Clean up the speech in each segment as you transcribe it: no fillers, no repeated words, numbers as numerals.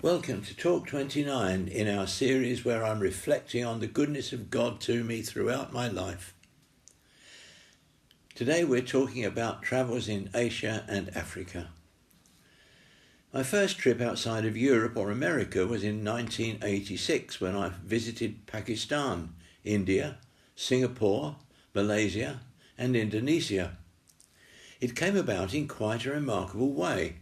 Welcome to Talk 29 in our series where I'm reflecting on the goodness of God to me throughout my life. Today we're talking about travels in Asia and Africa. My first trip outside of Europe or America was in 1986 when I visited Pakistan, India, Singapore, Malaysia and Indonesia. It came about in quite a remarkable way.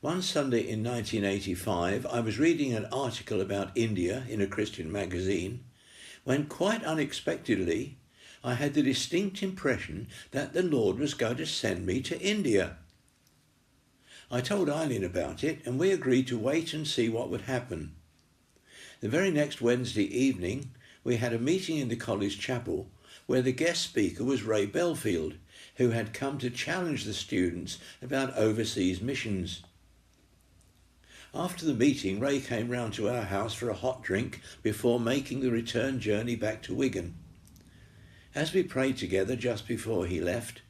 One Sunday in 1985, I was reading an article about India in a Christian magazine when, quite unexpectedly, I had the distinct impression that the Lord was going to send me to India. I told Eileen about it and we agreed to wait and see what would happen. The very next Wednesday evening, we had a meeting in the college chapel where the guest speaker was Ray Belfield, who had come to challenge the students about overseas missions. After the meeting, Ray came round to our house for a hot drink before making the return journey back to Wigan. As we prayed together just before he left,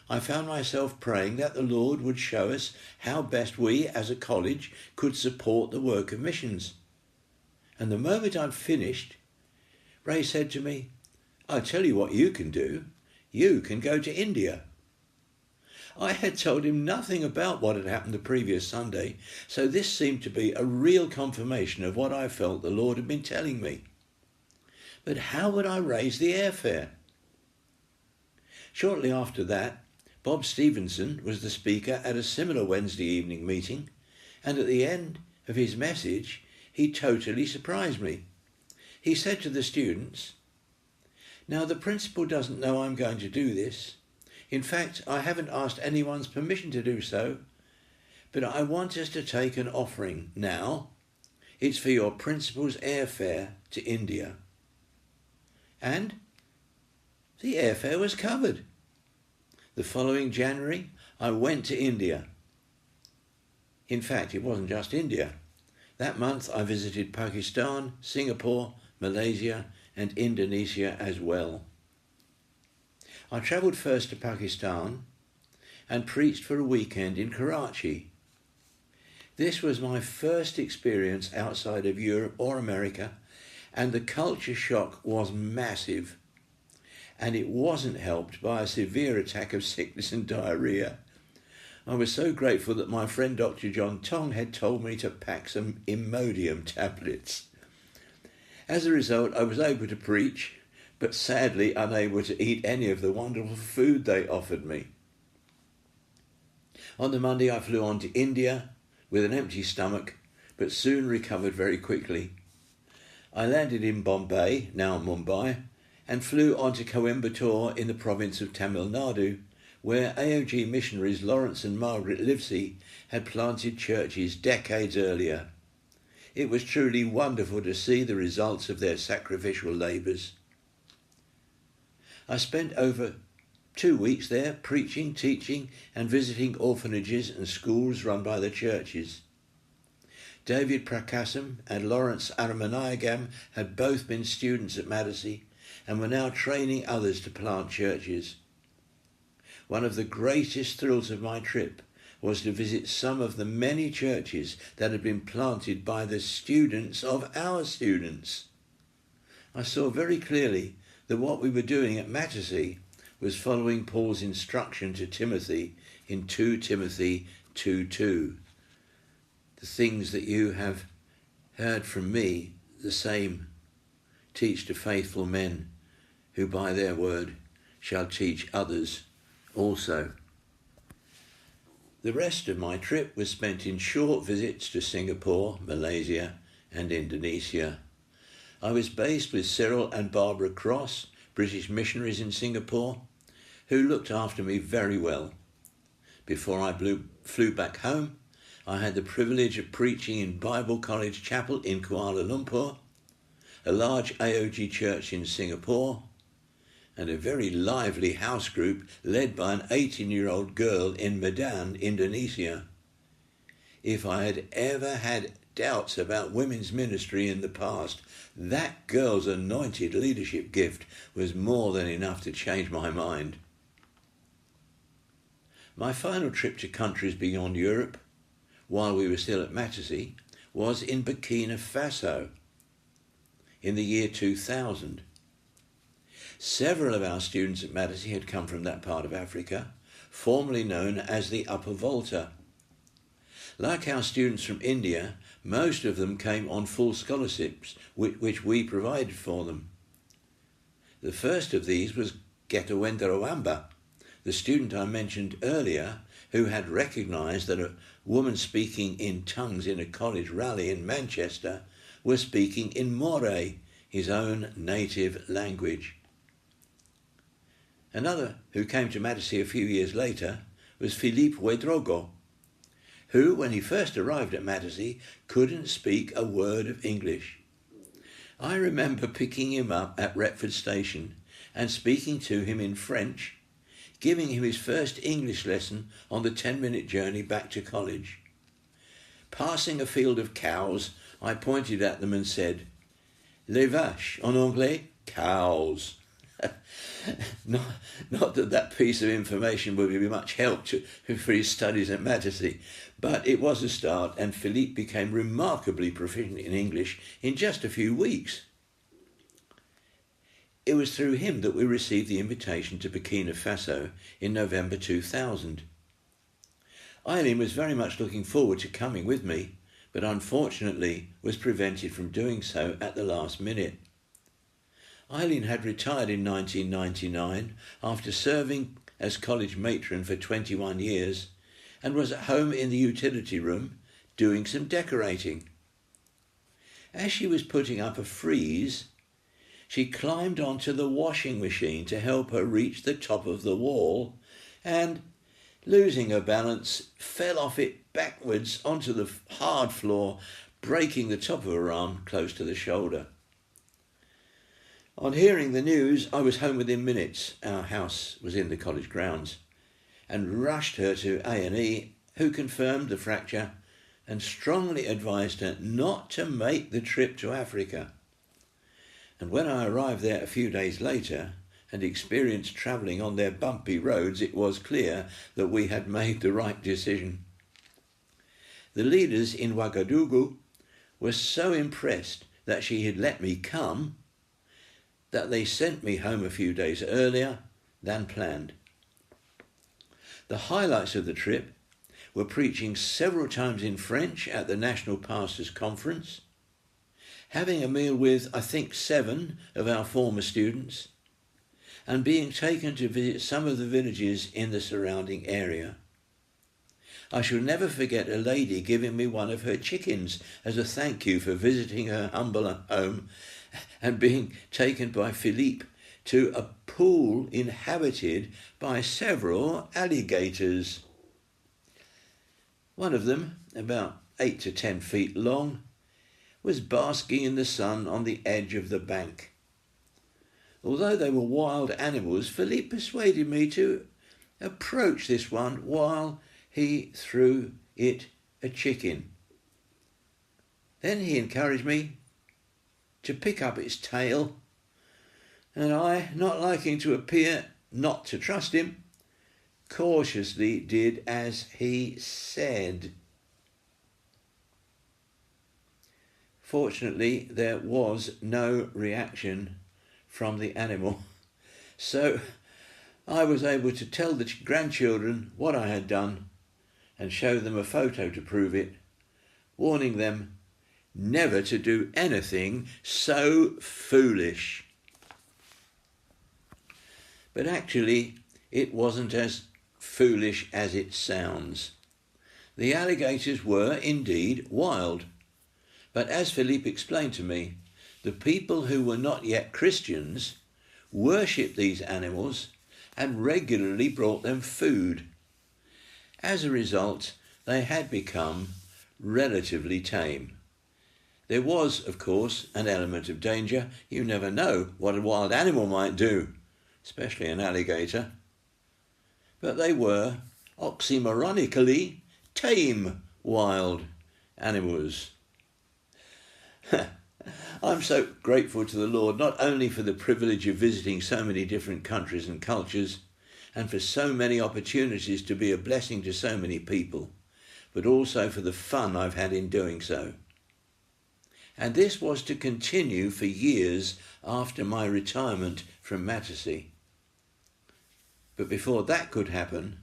I found myself praying that the Lord would show us how best we as a college could support the work of missions. And the moment I'd finished, Ray said to me, "I'll tell you what you can do. You can go to India." I had told him nothing about what had happened the previous Sunday, so this seemed to be a real confirmation of what I felt the Lord had been telling me. But how would I raise the airfare? Shortly after that, Bob Stevenson was the speaker at a similar Wednesday evening meeting, and at the end of his message, he totally surprised me. He said to the students, "Now the principal doesn't know I'm going to do this. In fact, I haven't asked anyone's permission to do so, but I want us to take an offering now. It's for your principal's airfare to India." And the airfare was covered. The following January, I went to India. In fact, it wasn't just India. That month I visited Pakistan, Singapore, Malaysia and Indonesia as well. I travelled first to Pakistan and preached for a weekend in Karachi. This was my first experience outside of Europe or America, and the culture shock was massive. And it wasn't helped by a severe attack of sickness and diarrhoea. I was so grateful that my friend Dr. John Tong had told me to pack some Imodium tablets. As a result, I was able to preach, but sadly unable to eat any of the wonderful food they offered me. On the Monday I flew on to India with an empty stomach, but soon recovered very quickly. I landed in Bombay, now Mumbai, and flew on to Coimbatore in the province of Tamil Nadu, where AOG missionaries Lawrence and Margaret Livesey had planted churches decades earlier. It was truly wonderful to see the results of their sacrificial labours. I spent over 2 weeks there preaching, teaching and visiting orphanages and schools run by the churches. David Prakasam and Lawrence Aramanayagam had both been students at Madison and were now training others to plant churches. One of the greatest thrills of my trip was to visit some of the many churches that had been planted by the students of our students. I saw very clearly that what we were doing at Mattersey was following Paul's instruction to Timothy in 2 Timothy 2:2. The things that you have heard from me, the same teach to faithful men, who by their word shall teach others also. The rest of my trip was spent in short visits to Singapore, Malaysia and Indonesia. I was based with Cyril and Barbara Cross, British missionaries in Singapore, who looked after me very well. Before I flew back home, I had the privilege of preaching in Bible College Chapel in Kuala Lumpur, a large AOG church in Singapore, and a very lively house group led by an 18-year-old girl in Medan, Indonesia. If I had ever had doubts about women's ministry in the past, that girl's anointed leadership gift was more than enough to change my mind. My final trip to countries beyond Europe, while we were still at Mattersey, was in Burkina Faso in the year 2000. Several of our students at Madison had come from that part of Africa, formerly known as the Upper Volta. Like our students from India, most of them came on full scholarships, which we provided for them. The first of these was Getawendrawamba, the student I mentioned earlier, who had recognised that a woman speaking in tongues in a college rally in Manchester was speaking in Moray, his own native language. Another who came to Madison a few years later was Philippe Wedrogo, who, when he first arrived at Madison, couldn't speak a word of English. I remember picking him up at Retford Station and speaking to him in French, giving him his first English lesson on the 10-minute journey back to college. Passing a field of cows, I pointed at them and said, "Les vaches, en anglais, cows." Not that that piece of information would be much help for his studies at Madison, but it was a start, and Philippe became remarkably proficient in English in just a few weeks. It was through him that we received the invitation to Burkina Faso in November 2000. Eileen was very much looking forward to coming with me, but unfortunately was prevented from doing so at the last minute. Eileen had retired in 1999 after serving as college matron for 21 years and was at home in the utility room doing some decorating. As she was putting up a frieze, she climbed onto the washing machine to help her reach the top of the wall and, losing her balance, fell off it backwards onto the hard floor, breaking the top of her arm close to the shoulder. On hearing the news, I was home within minutes. Our house was in the college grounds, and rushed her to A&E, who confirmed the fracture and strongly advised her not to make the trip to Africa. And when I arrived there a few days later and experienced travelling on their bumpy roads, it was clear that we had made the right decision. The leaders in Ouagadougou were so impressed that she had let me come that they sent me home a few days earlier than planned. The highlights of the trip were preaching several times in French at the National Pastors' Conference, having a meal with, I think, 7 of our former students, and being taken to visit some of the villages in the surrounding area. I shall never forget a lady giving me one of her chickens as a thank you for visiting her humble home, and being taken by Philippe to a pool inhabited by several alligators. One of them, about 8 to 10 feet long, was basking in the sun on the edge of the bank. Although they were wild animals, Philippe persuaded me to approach this one while he threw it a chicken. Then he encouraged me to pick up its tail, and I, not liking to appear not to trust him, cautiously did as he said. Fortunately, there was no reaction from the animal, so I was able to tell the grandchildren what I had done and show them a photo to prove it, warning them never to do anything so foolish. But actually, it wasn't as foolish as it sounds. The alligators were indeed wild, but as Philippe explained to me, the people who were not yet Christians worshipped these animals and regularly brought them food. As a result, they had become relatively tame. There was, of course, an element of danger. You never know what a wild animal might do, especially an alligator. But they were, oxymoronically, tame wild animals. I'm so grateful to the Lord, not only for the privilege of visiting so many different countries and cultures, and for so many opportunities to be a blessing to so many people, but also for the fun I've had in doing so. and this was to continue for years after my retirement from Mattersey. But before that could happen,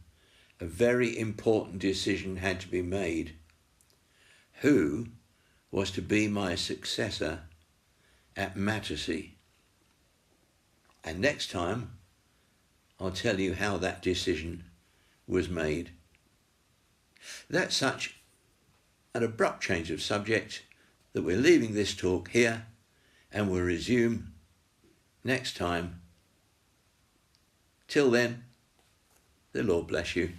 a very important decision had to be made. Who was to be my successor at Mattersey? And next time, I'll tell you how that decision was made. That's such an abrupt change of subject that we're leaving this talk here and we'll resume next time. Till then, the Lord bless you.